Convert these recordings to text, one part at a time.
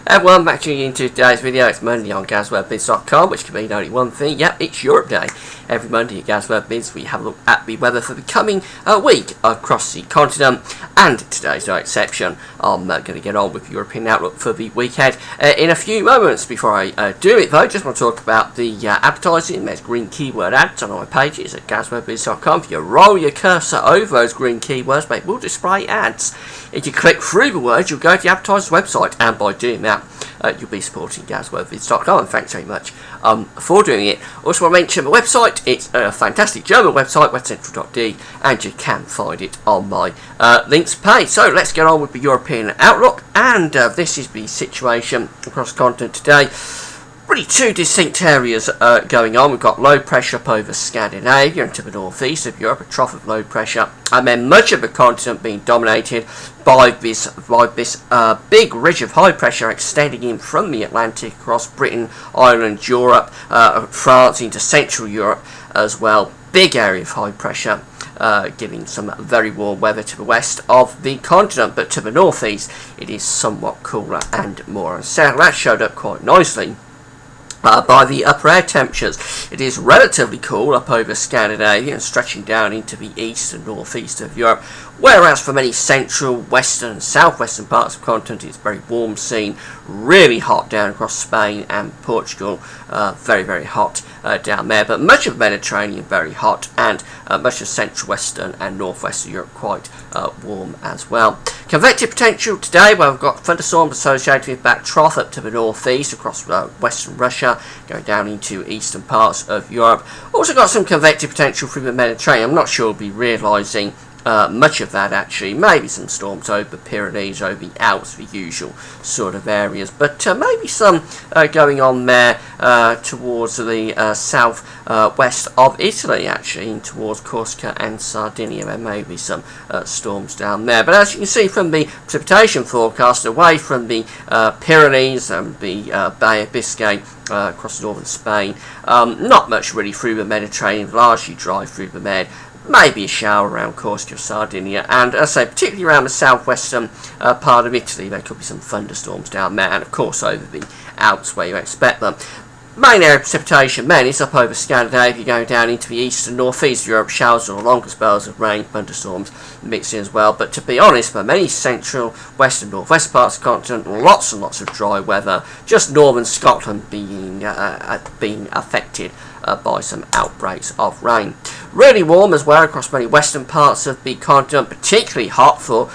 Welcome back to you into today's video. It's Monday on GazWebBiz.com, which can mean only one thing. Yep, it's Europe Day. Every Monday at GazWebBiz we have a look at the weather for the coming week across the continent, and today's no exception. I'm going to get on with the European outlook for the weekend in a few moments. Before I do it though, just want to talk about the advertising. There's green keyword ads on our pages at GazWebBiz.com. If you roll your cursor over those green keywords, it will display ads. If you click through the words, you'll go to the advertiser's website, and by doing that, you'll be supporting GazWebBiz.com, and thanks very much for doing it. Also, I want to mention the website. It's a fantastic German website, westcentral.de, and you can find it on my links page. So let's get on with the European outlook, and this is the situation across the continent today. Really two distinct areas going on. We've got low pressure up over Scandinavia and to the northeast of Europe, a trough of low pressure, and then much of the continent being dominated by this big ridge of high pressure extending in from the Atlantic across Britain, Ireland, Europe, France into Central Europe as well. Big area of high pressure. Giving some very warm weather to the west of the continent, but to the northeast it is somewhat cooler and more unsettled. That showed up quite nicely by the upper air temperatures. It is relatively cool up over Scandinavia and stretching down into the east and northeast of Europe, whereas for many central, western and southwestern parts of the continent it's very warm scene, really hot down across Spain and Portugal, very, very hot down there, but much of the Mediterranean very hot, and much of central, western and northwestern Europe quite warm as well. Convective potential today, where we've got thunderstorms associated with that trough up to the northeast across western Russia, going down into eastern parts of Europe. Also got some convective potential through the Mediterranean. I'm not sure we'll be realising much of that actually. Maybe some storms over the Pyrenees, over the Alps, the usual sort of areas, but maybe some going on there towards the south west of Italy actually, and towards Corsica and Sardinia. There may be some storms down there, but as you can see from the precipitation forecast, away from the Pyrenees and the Bay of Biscay across northern Spain, not much really through the Mediterranean, largely dry through the Med. Maybe a shower around Corsica or Sardinia, and as I say, particularly around the southwestern part of Italy, there could be some thunderstorms down there, and of course over the Alps where you expect them. Main area of precipitation then is up over Scandinavia, going down into the east and northeast of Europe. Showers or longer spells of rain, thunderstorms mixed in as well. But to be honest, for many central, west and northwest parts of the continent, lots and lots of dry weather. Just northern Scotland being affected by some outbreaks of rain. Really warm as well across many western parts of the continent, particularly hot for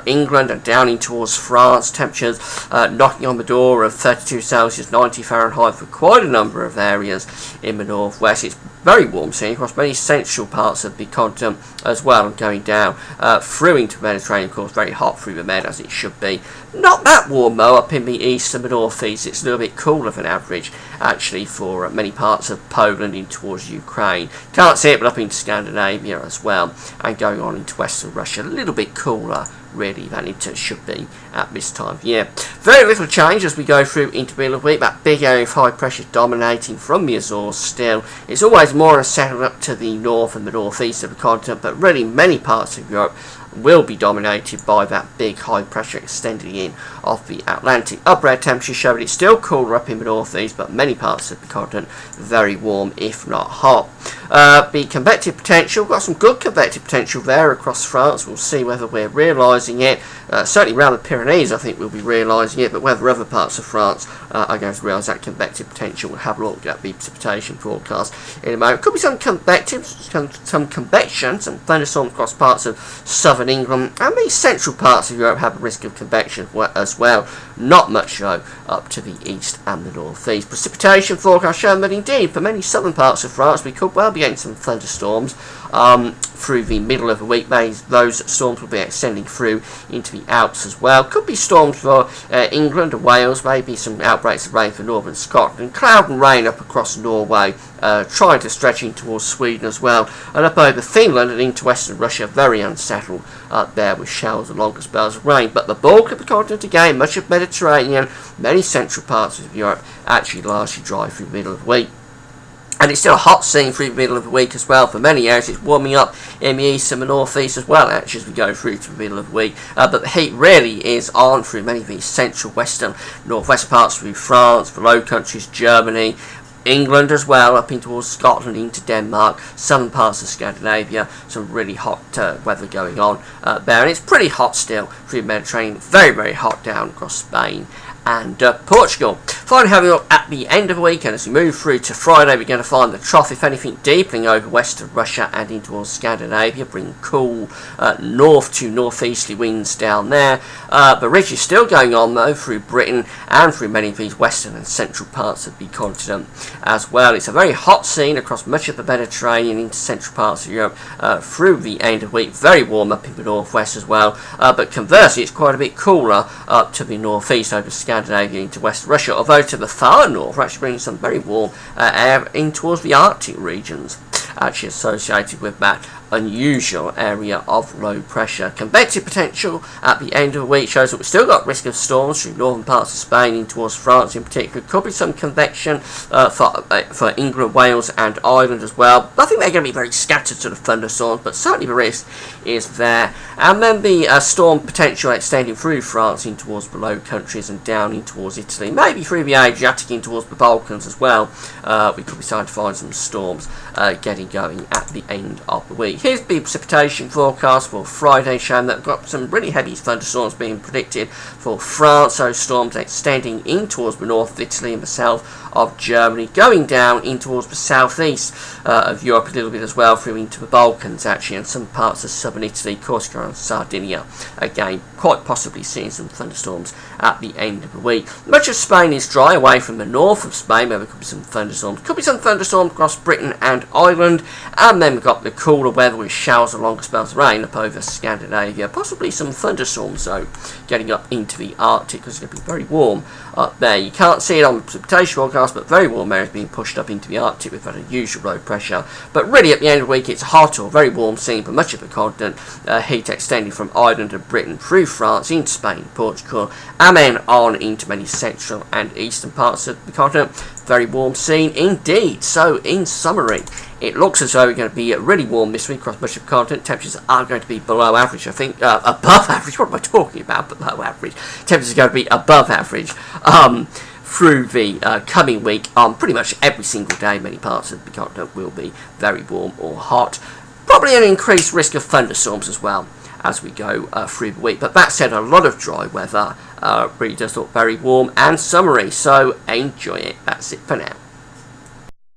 England and down in towards France. Temperatures knocking on the door of 32 Celsius, 90 Fahrenheit for quite a number of areas in the northwest. It's very warm scene across many central parts of the continent as well, and going down through into the Mediterranean, of course, very hot through the Med as it should be. Not that warm though up in the east and the northeast. It's a little bit cooler than average actually for many parts of Poland in towards Ukraine. Can't see it, but up into Scandinavia as well, and going on into western Russia, a little bit cooler really than it should be at this time of year. Very little change as we go through into the middle of the week. That big area of high pressure dominating from the Azores still. It's always more unsettled up to the north and the northeast of the continent, but really many parts of Europe will be dominated by that big high pressure extending in off the Atlantic. Upper air temperatures show that it's still cooler up in the northeast, but many parts of the continent very warm, if not hot. The convective potential, got some good convective potential there across France. We'll see whether we're realising it. Certainly around the Pyrenees I think we'll be realising it, but whether other parts of France are going to realise that convective potential, we'll have a look at the precipitation forecast in a moment. Could be some convection, some thunderstorms across parts of southern England, and the central parts of Europe have a risk of convection as well. Not much though up to the east and the northeast. Precipitation forecast showing that indeed for many southern parts of France we could well be getting some thunderstorms through the middle of the week. Those storms will be extending through into the Alps as well. Could be storms for England and Wales, maybe some outbreaks of rain for northern Scotland. Cloud and rain up across Norway, trying to stretch in towards Sweden as well, and up over Finland and into western Russia, very unsettled there with showers and longer spells of rain. But the bulk of the continent again, much of Mediterranean, many central parts of Europe, actually largely dry through the middle of the week. And it's still a hot scene through the middle of the week as well for many areas. It's warming up in the east and the northeast as well, actually, as we go through to the middle of the week. But the heat really is on through many of these central, western, northwest parts through France, the Low Countries, Germany, England as well, up in towards Scotland, into Denmark, southern parts of Scandinavia. Some really hot weather going on there. And it's pretty hot still through the Mediterranean. Very, very hot down across Spain and Portugal. Finally, having a look at the end of the weekend as we move through to Friday, we're going to find the trough, if anything, deepening over west of Russia and in towards Scandinavia, bringing cool north to northeasterly winds down there. The ridge is still going on though through Britain and through many of these western and central parts of the continent as well. It's a very hot scene across much of the Mediterranean into central parts of Europe through the end of the week. Very warm up in the northwest as well, but conversely, it's quite a bit cooler up to the northeast over Scandinavia into West Russia, although to the far north we're actually bringing some very warm air in towards the Arctic regions, actually associated with that unusual area of low pressure. Convective potential at the end of the week shows that we've still got risk of storms through northern parts of Spain in towards France in particular. Could be some convection for England, Wales and Ireland as well. I think they're going to be very scattered sort of thunderstorms, but certainly the risk is there. And then the storm potential extending through France in towards the Low Countries and down in towards Italy, maybe through the Adriatic in towards the Balkans as well. We could be starting to find some storms getting going at the end of the week. Here's the precipitation forecast for Friday, showing that we've got some really heavy thunderstorms being predicted for France. Those storms extending in towards the north of Italy and the south of Germany, going down in towards the southeast of Europe a little bit as well, through into the Balkans actually, and some parts of southern Italy, Corsica and Sardinia. Again, quite possibly seeing some thunderstorms at the end of the week. Much of Spain is dry away from the north of Spain, where there could be some thunderstorms. Could be some thunderstorms across Britain and Ireland, and then we've got the cooler weather with showers and longer spells of rain up over Scandinavia. Possibly some thunderstorms though, getting up into the Arctic, because it's going to be very warm up there. You can't see it on the precipitation forecast, but very warm air is being pushed up into the Arctic with that unusual low pressure. But really at the end of the week it's hot or very warm scene for much of the continent. Heat extending from Ireland and Britain through France into Spain, Portugal, and then on into many central and eastern parts of the continent. Very warm scene indeed. So in summary, it looks as though we're going to be really warm this week across much of the continent. Temperatures are going to be below average, I think. Above average, what am I talking about? Below average. Temperatures are going to be above average through the coming week. Pretty much every single day, many parts of the continent will be very warm or hot. Probably an increased risk of thunderstorms as well as we go through the week. But that said, a lot of dry weather. Really does look very warm and summery. So enjoy it. That's it for now.